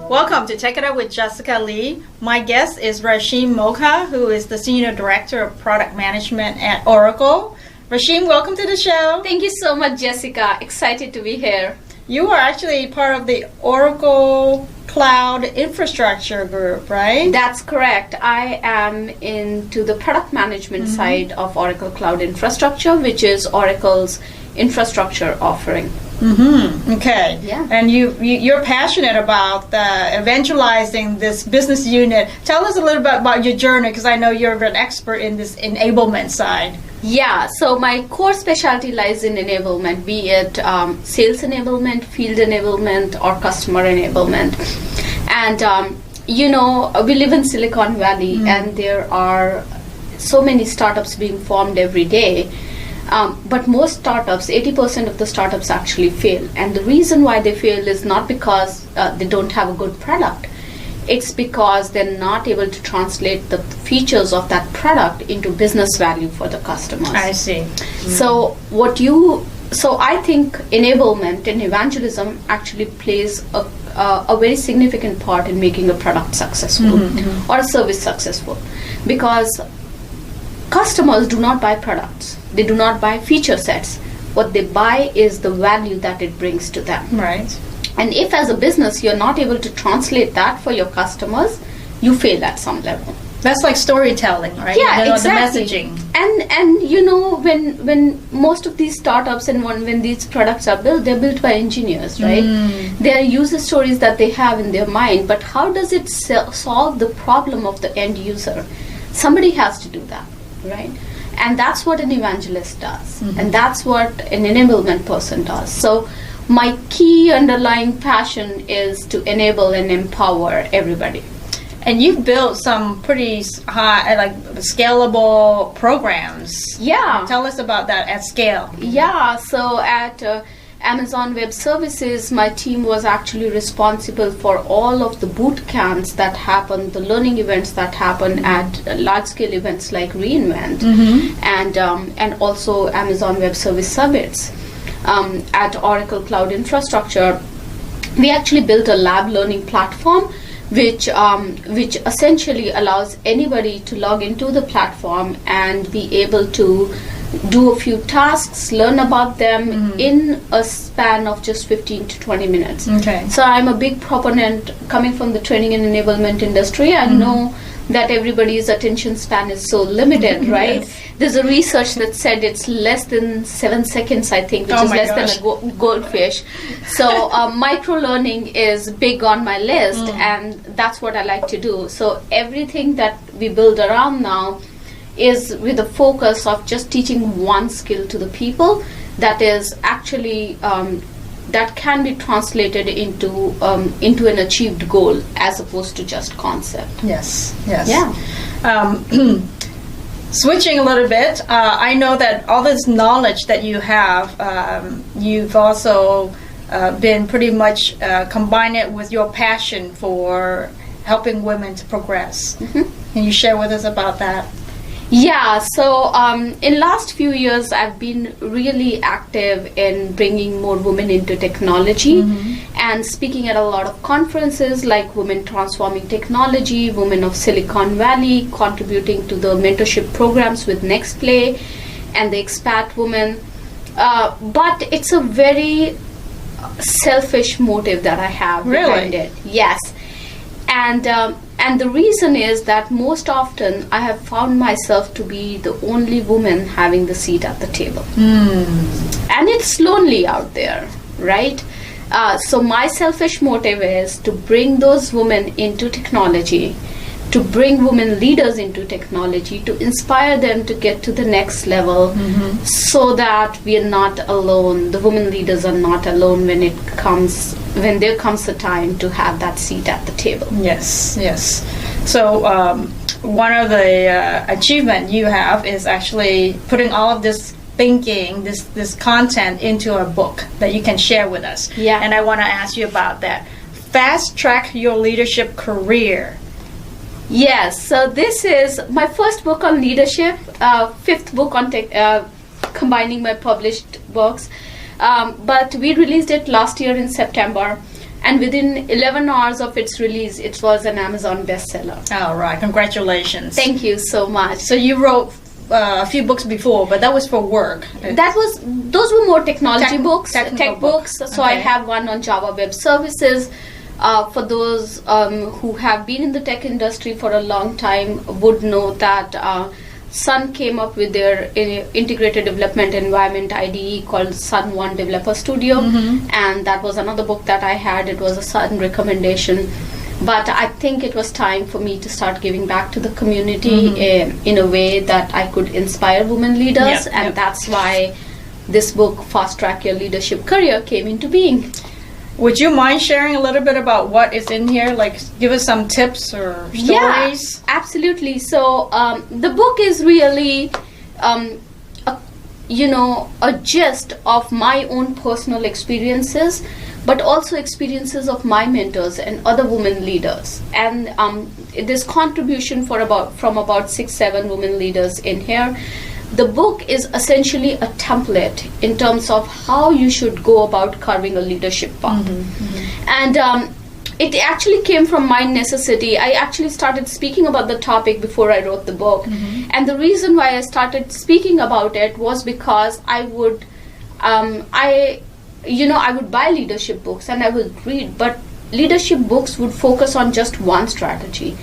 Welcome to Check It Out with Jessica Lee. My guest is Rashim Mogha, who is the Senior Director of Product Management at Oracle. Rashim, welcome to the show. Thank you so much, Jessica. Excited to be here. You are actually part of the Oracle Cloud Infrastructure Group, right? That's correct. I am into the product management side of Oracle Cloud Infrastructure, which is Oracle's infrastructure offering. Okay. Yeah. And you're passionate about evangelizing this business unit. Tell us a little bit about your journey, because I know you're an expert in this enablement side. Yeah, so my core specialty lies in enablement, be it sales enablement, field enablement, or customer enablement. And, we live in Silicon Valley, and there are so many startups being formed every day. But most startups, 80% of the startups actually fail. And the reason why they fail is not because they don't have a good product. It's because they're not able to translate the features of that product into business value for the customers. I see. So I think enablement and evangelism actually plays a very significant part in making a product successful or a service successful. Because customers do not buy products. They do not buy feature sets. What they buy is the value that it brings to them. Right. And if as a business you're not able to translate that for your customers, you fail at some level. That's like storytelling, right? Yeah, exactly. The messaging. And when most of these startups and when these products are built, they're built by engineers, right? They are user stories that they have in their mind, but how does it solve the problem of the end user? Somebody has to do that, right? And that's what an evangelist does. And that's what an enablement person does. So my key underlying passion is to enable and empower everybody. And you've built some pretty high, scalable programs. Yeah. Tell us about that at scale. Yeah, so at Amazon Web Services, my team was actually responsible for all of the boot camps that happen, the learning events that happen at large-scale events like reInvent, and also Amazon Web Service Summits. At Oracle Cloud Infrastructure, we actually built a lab learning platform which essentially allows anybody to log into the platform and be able to do a few tasks, learn about them in a span of just 15 to 20 minutes. Okay. So I'm a big proponent coming from the training and enablement industry. I know that everybody's attention span is so limited, right? Yes. There's a research that said it's less than 7 seconds, I think, which is less than a goldfish. So micro-learning is big on my list, and that's what I like to do. So everything that we build around now is with a focus of just teaching one skill to the people that is actually that can be translated into an achieved goal as opposed to just concept. Yes. Yeah. Switching a little bit, I know that all this knowledge that you have, you've also been pretty much combine it with your passion for helping women to progress. Can you share with us about that? Yeah, so in last few years, I've been really active in bringing more women into technology and speaking at a lot of conferences like Women Transforming Technology, Women of Silicon Valley, contributing to the mentorship programs with NextPlay and the Expat Women. But it's a very selfish motive that I have behind it. Yes. And the reason is that most often I have found myself to be the only woman having the seat at the table. And it's lonely out there, right? So my selfish motive is to bring those women into technology, to bring women leaders into technology, to inspire them to get to the next level so that we are not alone. The women leaders are not alone when there comes a time to have that seat at the table. Yes. So one of the achievement you have is actually putting all of this thinking, this content into a book that you can share with us. Yeah. And I want to ask you about that. Fast Track Your Leadership Career. Yes, so this is my first book on leadership, fifth book on combining my published books. But we released it last year in September. And within 11 hours of its release, it was an Amazon bestseller. All right, congratulations. Thank you so much. So you wrote a few books before, but that was for work. Those were more technology books, tech books. So I Okay. have one on Java Web Services. For those who have been in the tech industry for a long time would know that Sun came up with their integrated development environment IDE called Sun One Developer Studio, and that was another book that I had. It was a Sun recommendation. But I think it was time for me to start giving back to the community in a way that I could inspire women leaders, and that's why this book, Fast Track Your Leadership Career, came into being. Would you mind sharing a little bit about what is in here? Like, give us some tips or stories? Yeah, absolutely. So the book is really, a gist of my own personal experiences, but also experiences of my mentors and other women leaders. And there's contribution from about 6-7 women leaders in here. The book is essentially a template in terms of how you should go about carving a leadership path. And it actually came from my necessity. I actually started speaking about the topic before I wrote the book. And the reason why I started speaking about it was because I would buy leadership books and I would read, but leadership books would focus on just one strategy.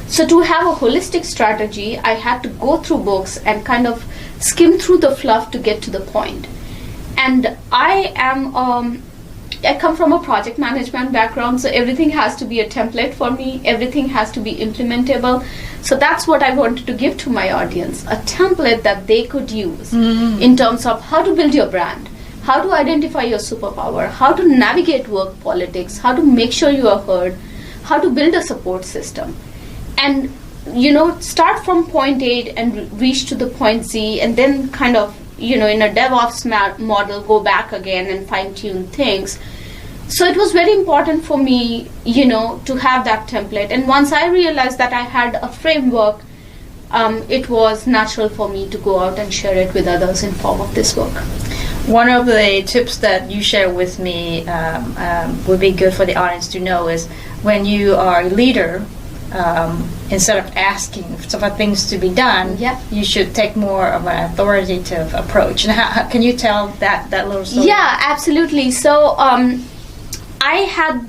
So to have a holistic strategy, I had to go through books and kind of skim through the fluff to get to the point. And I come from a project management background, so everything has to be a template for me. Everything has to be implementable. So that's what I wanted to give to my audience, a template that they could use in terms of how to build your brand, how to identify your superpower, how to navigate work politics, how to make sure you are heard, how to build a support system. And, start from point A and reach to the point Z, and then kind of, in a DevOps model, go back again and fine-tune things. So it was very important for me, to have that template. And once I realized that I had a framework, it was natural for me to go out and share it with others in form of this book. One of the tips that you share with me would be good for the audience to know is when you are a leader, instead of asking for things to be done, you should take more of an authoritative approach. And how can you tell that little story? Yeah, absolutely. So I had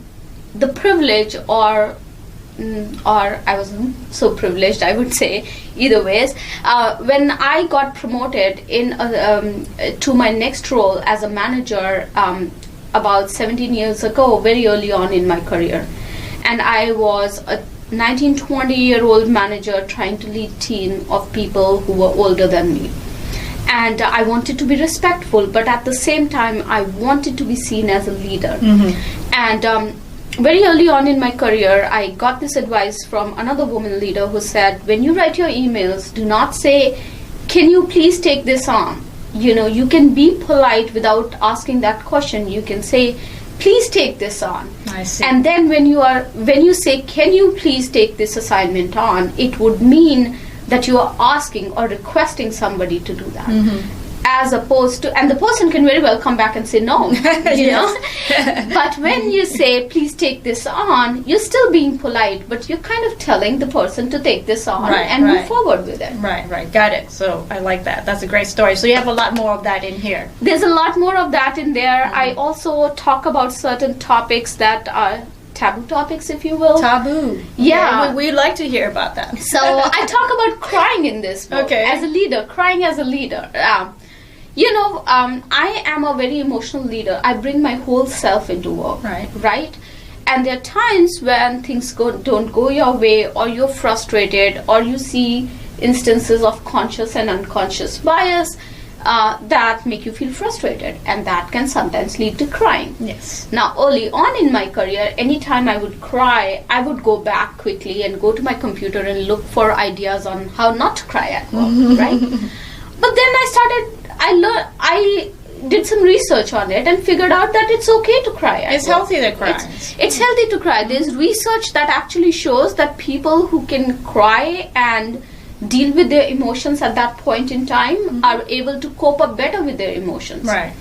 the privilege, or I wasn't so privileged, I would say, either ways. When I got promoted to my next role as a manager about 17 years ago, very early on in my career, and I was a 19-20-year-old manager trying to lead a team of people who were older than me. And I wanted to be respectful, but at the same time, I wanted to be seen as a leader. And very early on in my career, I got this advice from another woman leader who said, when you write your emails, do not say, can you please take this on? You can be polite without asking that question. You can say, please take this on. I see. And then when you say, can you please take this assignment on, it would mean that you are asking or requesting somebody to do that. As opposed to, and the person can very well come back and say no, But when you say, please take this on, you're still being polite, but you're kind of telling the person to take this on and move forward with it. Right. Got it. So I like that. That's a great story. So you have a lot more of that in here. There's a lot more of that in there. I also talk about certain topics that are taboo topics, if you will. Taboo. Yeah. Okay. We'd like to hear about that. So I talk about crying in this book. As a leader, crying as a leader. I am a very emotional leader. I bring my whole self into work. Right? And there are times when things don't go your way, or you're frustrated, or you see instances of conscious and unconscious bias that make you feel frustrated, and that can sometimes lead to crying. Yes. Now, early on in my career, anytime I would cry, I would go back quickly and go to my computer and look for ideas on how not to cry at work, right? But then I did some research on it and figured out that it's okay to cry. It's healthy to cry. It's healthy to cry. There's research that actually shows that people who can cry and deal with their emotions at that point in time are able to cope up better with their emotions. Right.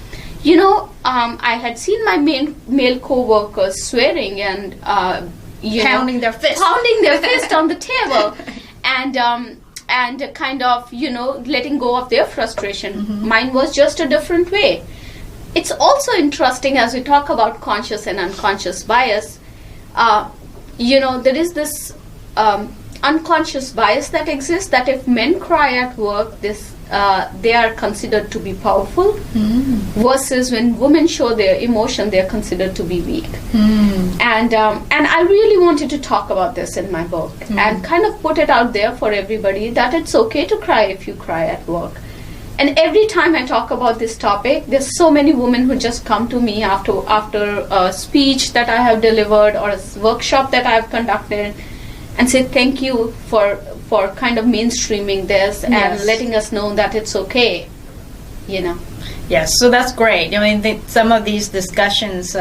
I had seen my male co-workers swearing and pounding their fist on the table, and kind of letting go of their frustration. Mm-hmm. Mine was just a different way. It's also interesting as we talk about conscious and unconscious bias. There is this unconscious bias that exists, that if men cry at work, they are considered to be powerful, versus when women show their emotion, they are considered to be weak. And I really wanted to talk about this in my book and kind of put it out there for everybody that it's okay to cry if you cry at work. And every time I talk about this topic, there's so many women who just come to me after a speech that I have delivered or a workshop that I have conducted and say thank you for kind of mainstreaming this and letting us know that it's okay, Yes, so that's great. I mean, some of these discussions,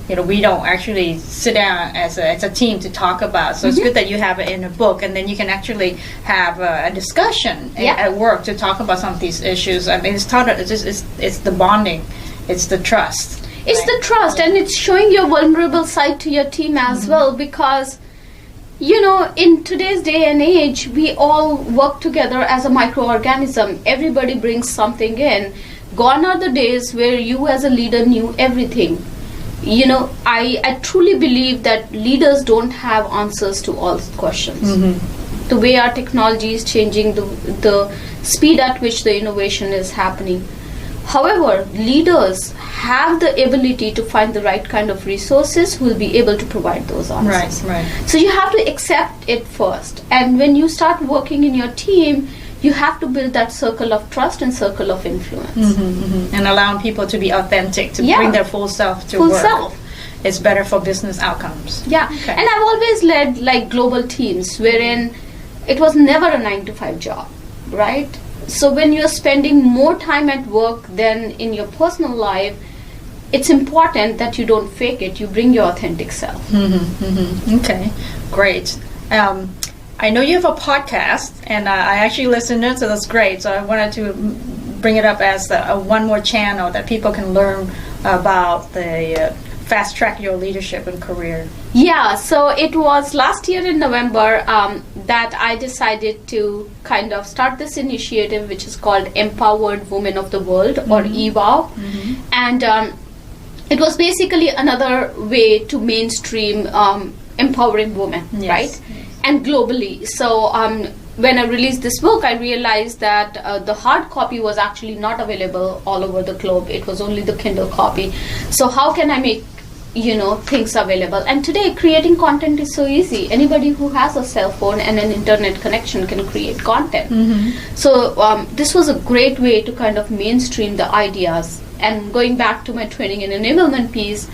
we don't actually sit down as a team to talk about. So it's good that you have it in a book, and then you can actually have a discussion at work to talk about some of these issues. I mean, it's the bonding, it's the trust. It's the trust, and it's showing your vulnerable side to your team as well, because in today's day and age, we all work together as a microorganism. Everybody brings something in. Gone are the days where you as a leader knew everything. I truly believe that leaders don't have answers to all questions. The way our technology is changing, the speed at which the innovation is happening. However, leaders have the ability to find the right kind of resources who will be able to provide those answers. Right. So you have to accept it first. And when you start working in your team, you have to build that circle of trust and circle of influence. And allowing people to be authentic, to bring their full self to work. It's better for business outcomes. Yeah. Okay. And I've always led global teams wherein it was never a 9-to-5 job, right? So when you're spending more time at work than in your personal life, it's important that you don't fake it. You bring your authentic self. Okay, great. I know you have a podcast, and I actually listened to it, so that's great. So I wanted to bring it up as one more channel that people can learn about the fast track your leadership and career. Yeah, so it was last year in November that I decided to kind of start this initiative, which is called Empowered Women of the World, or EWOW. And it was basically another way to mainstream empowering women, right? And globally. So when I released this book, I realized that the hard copy was actually not available all over the globe. It was only the Kindle copy. So how can I make things available? And today creating content is so easy. Anybody who has a cell phone and an internet connection can create content. So this was a great way to kind of mainstream the ideas. And going back to my training and enablement piece,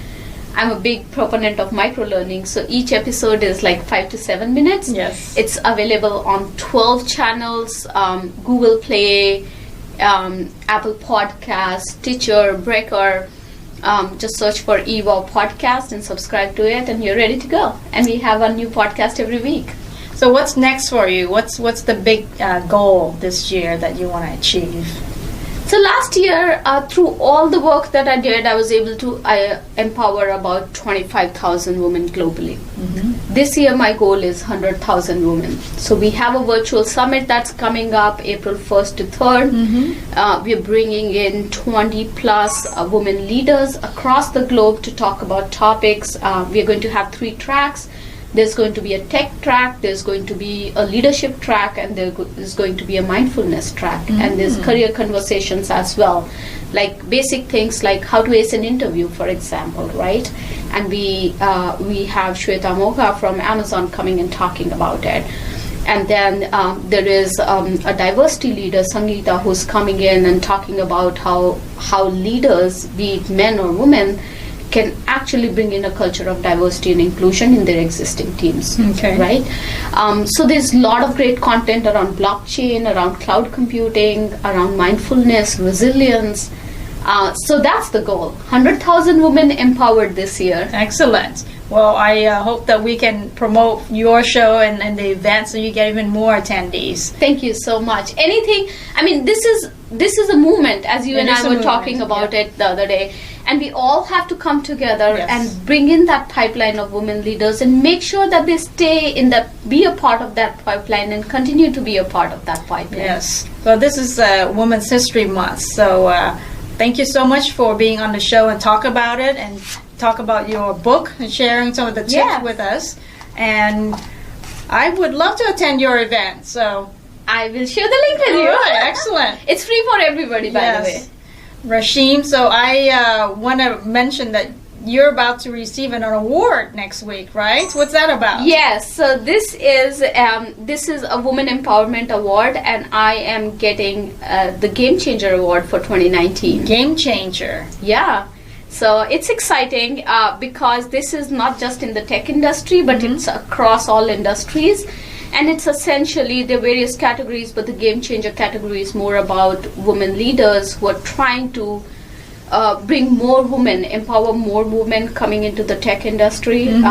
I'm a big proponent of micro-learning, so each episode is like 5 to 7 minutes. Yes. It's available on 12 channels, Google Play, Apple Podcasts, Stitcher, Breaker. Just search for EWOW Podcast and subscribe to it, and you're ready to go. And we have a new podcast every week. So what's next for you? What's the big goal this year that you want to achieve? So last year, through all the work that I did, I was able to empower about 25,000 women globally. This year, my goal is 100,000 women. So we have a virtual summit that's coming up April 1st to 3rd. We're bringing in 20 plus women leaders across the globe to talk about topics. We're going to have 3 tracks. There's going to be a tech track, there's going to be a leadership track, and there's going to be a mindfulness track. And there's career conversations as well, like basic things like how to ace an interview, for example, right? And we have Shweta Mogha from Amazon coming and talking about it. And then there is a diversity leader, Sangeeta, who's coming in and talking about how leaders, be it men or women, can actually bring in a culture of diversity and inclusion in their existing teams, right? So there's a lot of great content around blockchain, around cloud computing, around mindfulness, resilience. So that's the goal. 100,000 women empowered this year. Excellent. Well, I hope that we can promote your show and the event so you get even more attendees. Thank you so much. Anything, I mean, this is a movement, as you and I were talking about it the other day. And we all have to come together and bring in that pipeline of women leaders and make sure that they stay in that, be a part of that pipeline and continue to be a part of that pipeline. Yes. Well, this is Women's History Month. So thank you so much for being on the show and talk about it and talk about your book and sharing some of the tips with us. And I would love to attend your event. So I will share the link with you. All right, excellent. It's free for everybody, by the way. Rashim, so I want to mention that you're about to receive an award next week, right? What's that about? Yes, so this is a Women Empowerment Award, and I am getting the Game Changer Award for 2019. Game Changer. Yeah. So it's exciting because this is not just in the tech industry, but it's across all industries. And it's essentially the various categories, but the Game Changer category is more about women leaders who are trying to bring more women, empower more women coming into the tech industry, and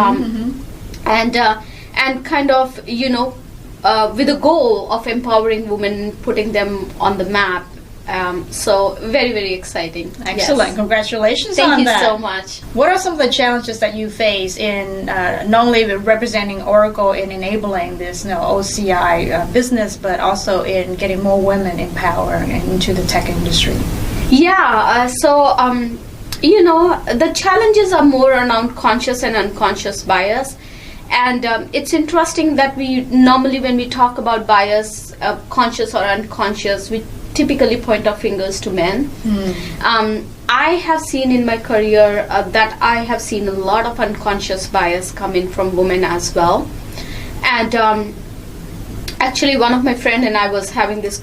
kind of, with the goal of empowering women, putting them on the map. So very, very exciting. Excellent. Yes. Congratulations on that. Thank you so much. What are some of the challenges that you face in not only representing Oracle in enabling this OCI business, but also in getting more women in power into the tech industry? Yeah, the challenges are more around conscious and unconscious bias. And it's interesting that we normally, when we talk about bias, conscious or unconscious, we typically point our fingers to men. I have seen in my career that I have seen a lot of unconscious bias come in from women as well. And actually, one of my friend and I was having this,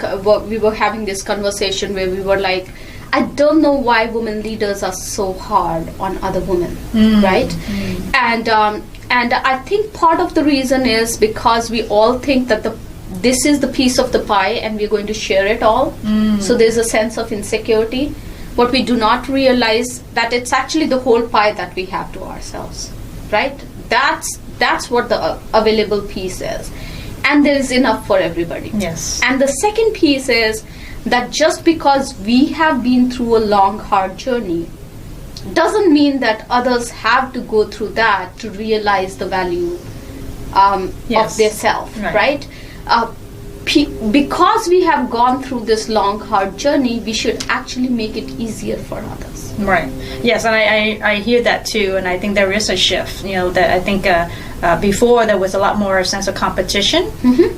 we were having this conversation where we were like, I don't know why women leaders are so hard on other women, right? And I think part of the reason is because we all think that this is the piece of the pie and we're going to share it all. So there's a sense of insecurity. What we do not realize that it's actually the whole pie that we have to ourselves, right? That's what the available piece is. And there is enough for everybody. Yes. And the second piece is that just because we have been through a long, hard journey doesn't mean that others have to go through that to realize the value of their self, right? Because we have gone through this long, hard journey, we should actually make it easier for others. Right. Yes, and I hear that too, and I think there is a shift. That I think before there was a lot more sense of competition,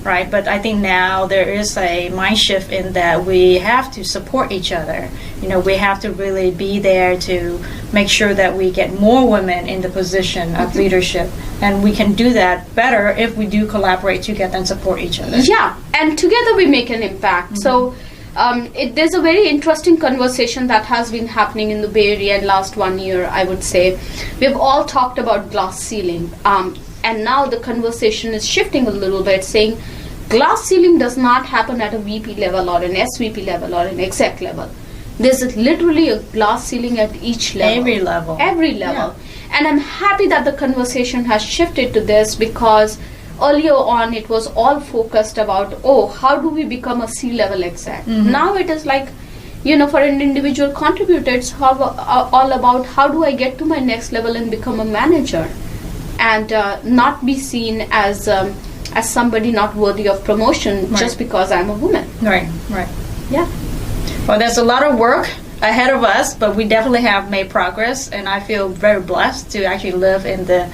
right? But I think now there is a mind shift in that we have to support each other. We have to really be there to make sure that we get more women in the position of leadership, and we can do that better if we do collaborate together and support each other. Yeah, and together we make an impact. So there's a very interesting conversation that has been happening in the Bay Area in last 1 year, I would say. We've all talked about glass ceiling, and now the conversation is shifting a little bit, saying glass ceiling does not happen at a VP level or an SVP level or an exec level. There's literally a glass ceiling at each level. Every level. Yeah. And I'm happy that the conversation has shifted to this, because earlier on it was all focused about, how do we become a C-level exec? Now it is like, for an individual contributor, it's all about how do I get to my next level and become a manager, and not be seen as somebody not worthy of promotion just because I'm a woman. Right. Yeah. Well, there's a lot of work ahead of us, but we definitely have made progress, and I feel very blessed to actually live in the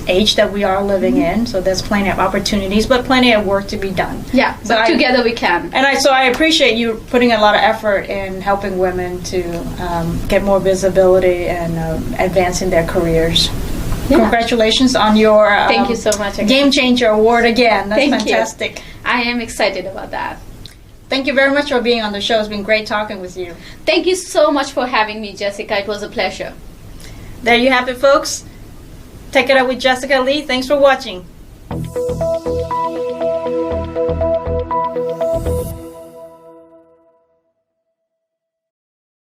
age that we are living in. So there's plenty of opportunities, but plenty of work to be done. Yeah, but together we can. And I appreciate you putting a lot of effort in helping women to get more visibility and advance in their careers. Yeah. Congratulations on your thank you so much again. Game Changer Award again. That's fantastic. I am excited about that. Thank you very much for being on the show. It's been great talking with you. Thank you so much for having me, Jessica. It was a pleasure. There you have it, folks. Take it up with Jessica Lee. Thanks for watching.